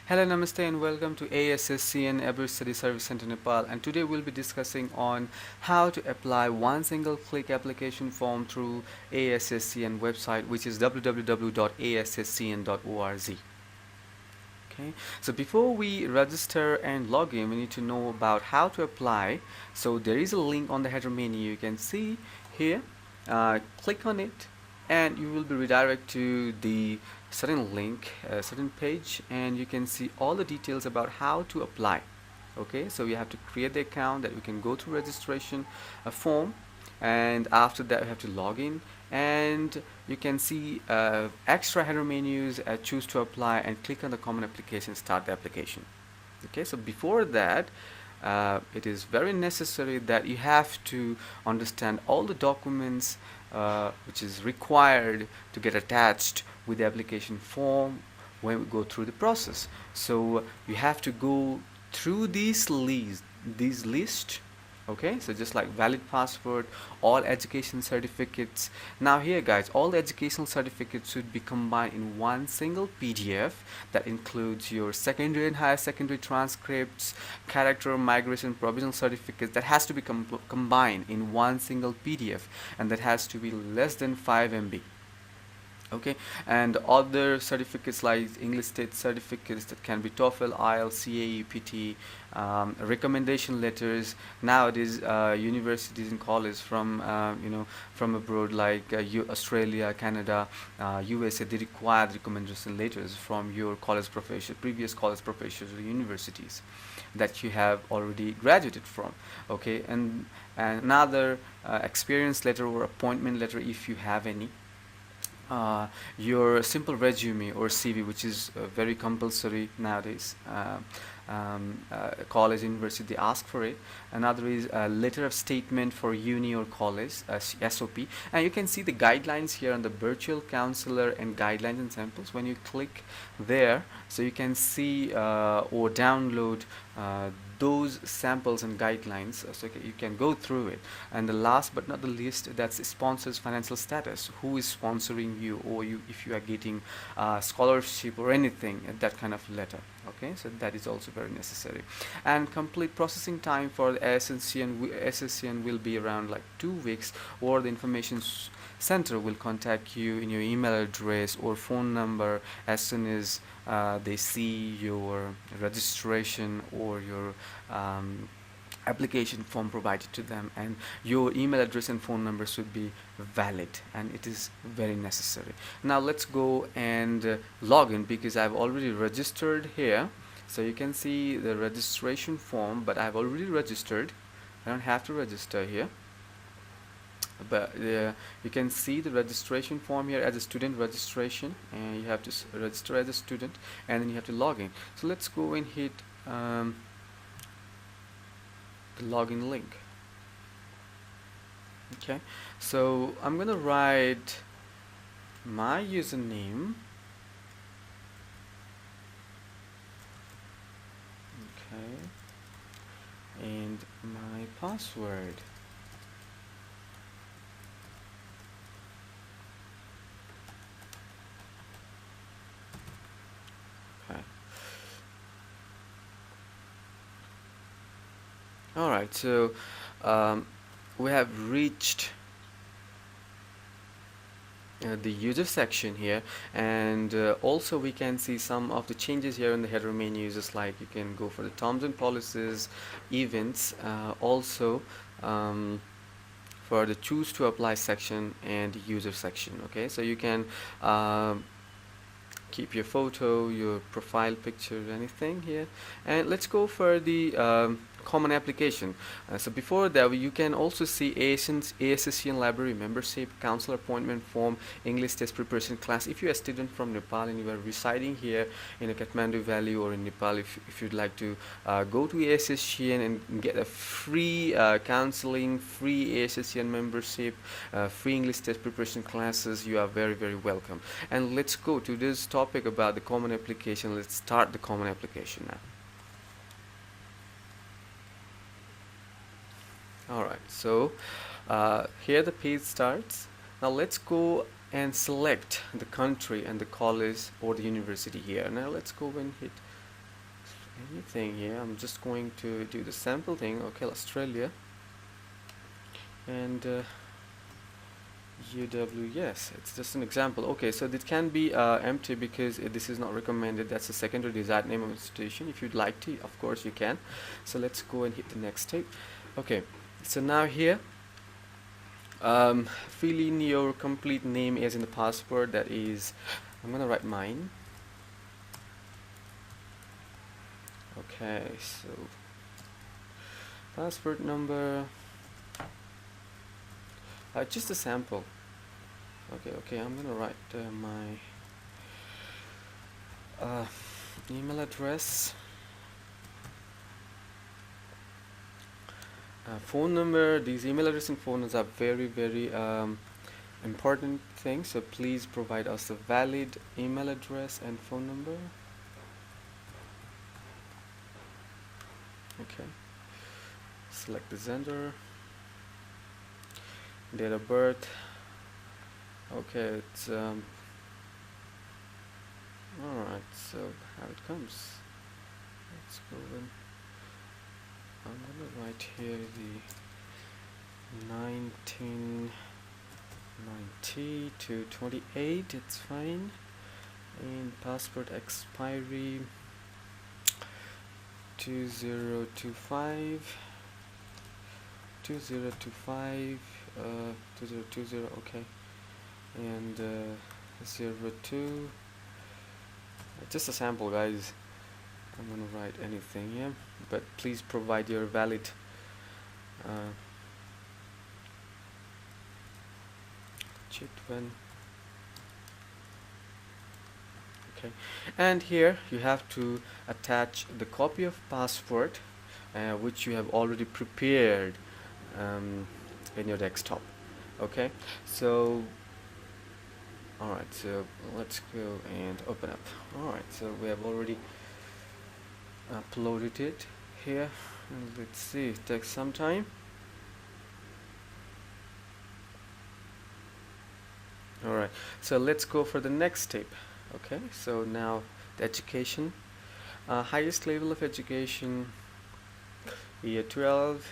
Hello, Namaste, and welcome to ASSCN Every Study Service Center Nepal. And today we'll be discussing on how to apply one single click application form through ASSCN website, which is www.asscn.org. Okay, so before we register and log in, we need to know about how to apply. So there is a link on the header menu. You can see here. Click on it, and you will be redirected to the certain link, certain page, and you can see all the details about how to apply. Okay, so you have to create the account that you can go through registration form, and after that you have to log in, and you can see extra header menus, choose to apply, and click on the common application, start the application. Okay, so before that, it is very necessary that you have to understand all the documents which is required to get attached with the application form when we go through the process. So you have to go through these list. Okay, so just like valid passport, all education certificates. Now here guys, all the educational certificates should be combined in one single PDF that includes your secondary and higher secondary transcripts, character migration provisional certificates. That has to be combined in one single PDF, and that has to be less than 5 MB. Okay, and other certificates like English state certificates that can be TOEFL, IELTS, CAE, PT, recommendation letters. Nowadays, universities and colleges from from abroad like Australia, Canada, USA, they require recommendation letters from your college professor, previous college professors or universities that you have already graduated from. Okay, and another experience letter or appointment letter if you have any, your simple resume or CV, which is very compulsory nowadays. College, university, they ask for it. Another is a letter of statement for uni or college, SOP. And you can see the guidelines here on the virtual counselor and guidelines and samples. When you click there, so you can see or download those samples and guidelines, so you can go through it. And the last but not the least, that's sponsors financial status, who is sponsoring you, or if you are getting scholarship or anything, that kind of letter. Okay, so that is also very necessary. And complete processing time for the ASSCN will be around like 2 weeks, or the information center will contact you in your email address or phone number as soon as they see your registration or your application form provided to them, and your email address and phone number should be valid, and it is very necessary. Now let's go and log in, because I've already registered here. So you can see the registration form, but I've already registered. I don't have to register here, but you can see the registration form here as a student registration, and you have to register as a student, and then you have to log in. So let's go and hit the login link. Okay, so I'm gonna write my username. Okay, and my password. Okay. Alright, so we have reached the user section here, and also we can see some of the changes here in the header menu, just like you can go for the terms and policies, events, also for the choose to apply section and the user section. Okay, so you can keep your photo, your profile picture, anything here. And let's go for the common application. So before that, you can also see ASSCN library membership, counselor appointment form, English test preparation class. If you're a student from Nepal and you are residing here in a Kathmandu Valley or in Nepal, if you'd like to go to ASSCN and get a free counseling, free ASSCN membership, free English test preparation classes, you are very, very welcome. And let's go to this topic about the common application. Let's start the common application now. Alright, so here the page starts. Now let's go and select the country and the college or the university here. Now let's go and hit anything here. I'm just going to do the sample thing. Okay, Australia and UW. Yes, it's just an example. Okay, so it can be empty because this is not recommended. That's a secondary desired name of institution. If you'd like to, of course you can. So let's go and hit the next tape. Okay, so now here fill in your complete name as in the passport. That is, I'm gonna write mine. Okay, so passport number, just a sample. Okay, I'm gonna write my email address, phone number. These email address and phone numbers are very important things, so please provide us a valid email address and phone number. Okay, select the gender, date of birth. Okay, it's alright, so how it comes, let's go in. I'm gonna write here the 1990 to 28, it's fine, and passport expiry 2025 2020, okay, and 02, just a sample, guys. I'm gonna write anything here, but please provide your valid Chitwan. Okay, and here you have to attach the copy of passport which you have already prepared in your desktop. Okay, so alright, so let's go and open up. Alright, so we have already uploaded it here, and let's see, it takes some time. Alright, so let's go for the next step. Okay, so now the education, highest level of education, year 12,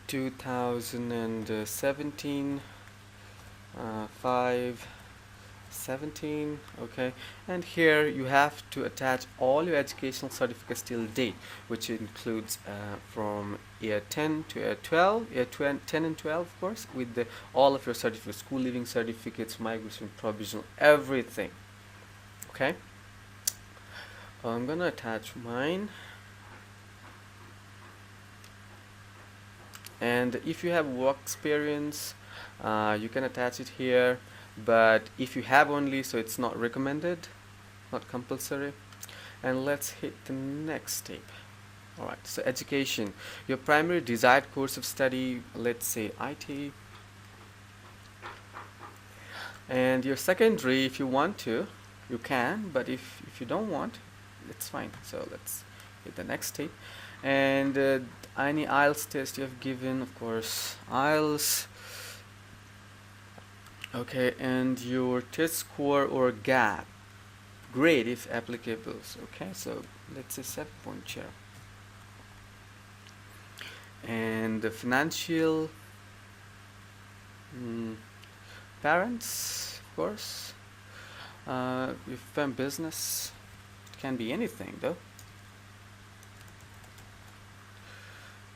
2017, 5/17. Okay, and here you have to attach all your educational certificates till date, which includes from year 10 to year 12, year 10 and 12, of course, with all of your certificates, school leaving certificates, migration, provisional, everything. Okay, I'm gonna attach mine. And if you have work experience, you can attach it here, but if you have only, so it's not recommended, not compulsory. And let's hit the next step. Alright, so education, your primary desired course of study, let's say IT, and your secondary, if you want to, you can, but if you don't want, it's fine. So let's hit the next step. And any IELTS test you have given, of course, IELTS. Okay, and your test score or gap grade if applicable. Okay, so let's say 7 point share. And the financial, parents, of course. If I'm business, it can be anything though.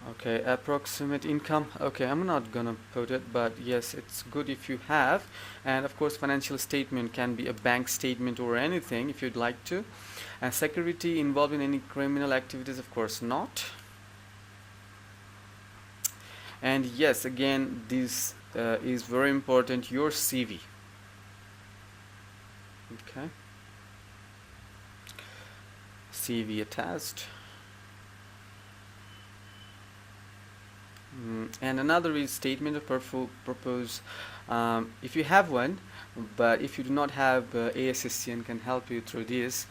Okay, approximate income. Okay, I'm not gonna put it, but yes, it's good if you have. And of course, financial statement can be a bank statement or anything if you'd like to. And security involved in any criminal activities, of course not. And yes, again, this is very important, your CV. Okay, CV attached. And another is statement of purpose. If you have one, but if you do not have, ASSCN can help you through this.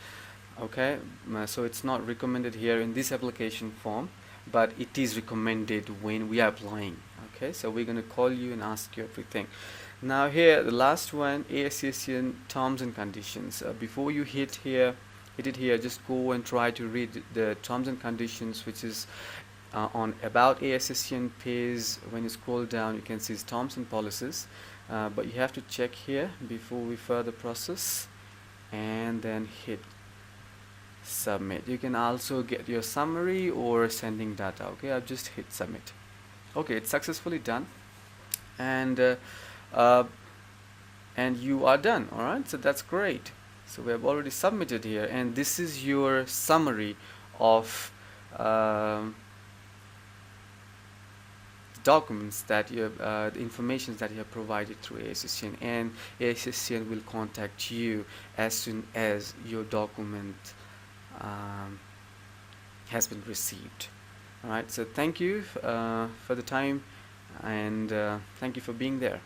Okay, so it's not recommended here in this application form, but it is recommended when we are applying. Okay, so we're going to call you and ask you everything. Now here, the last one, ASSCN terms and conditions. Before you hit here hit it here. Just go and try to read the terms and conditions, which is on about ASSCN page. When you scroll down, you can see terms and policies, but you have to check here before we further process, and then hit submit. You can also get your summary or sending data. Okay, I've just hit submit. Okay, it's successfully done, and uh, and you are done. All right, so that's great. So we have already submitted here, and this is your summary of documents that you have, the information that you have provided through ASSCN, and ASSCN will contact you as soon as your document um, has been received. All right, so thank you for the time, and thank you for being there.